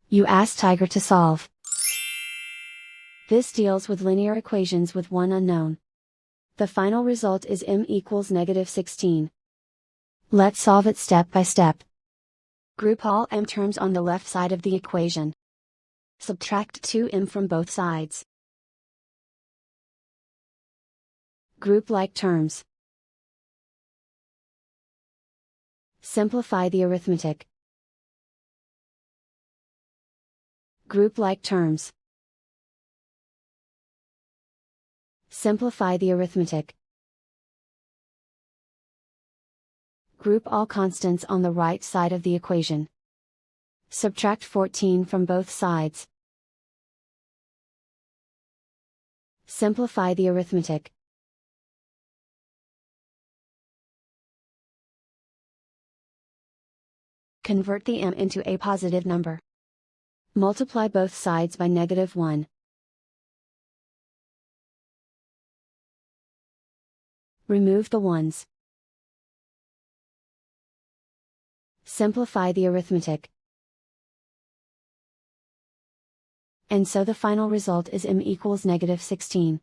You ask Tiger to solve. This deals with linear equations with one unknown. The final result is m=-16. Let's solve it step by step. Group all m terms on the left side of the equation. Subtract 2m from both sides. Group like terms. Simplify the arithmetic. Group like terms. Simplify the arithmetic. Group all constants on the right side of the equation. Subtract 14 from both sides. Simplify the arithmetic. Convert the m into a positive number. Multiply both sides by -1. Remove the ones. Simplify the arithmetic. And so the final result is m=-16.